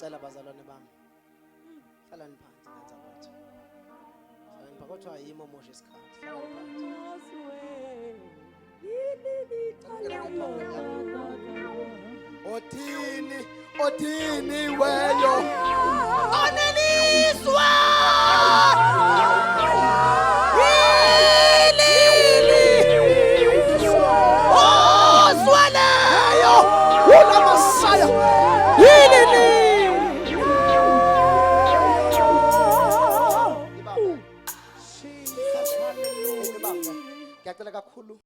Ngicela bazalwane bami. Hlalani phansi nenza kwethu. Hlalani phansi kodwa yimo moshe isikhathi. Hlalani phansi. Othini weyo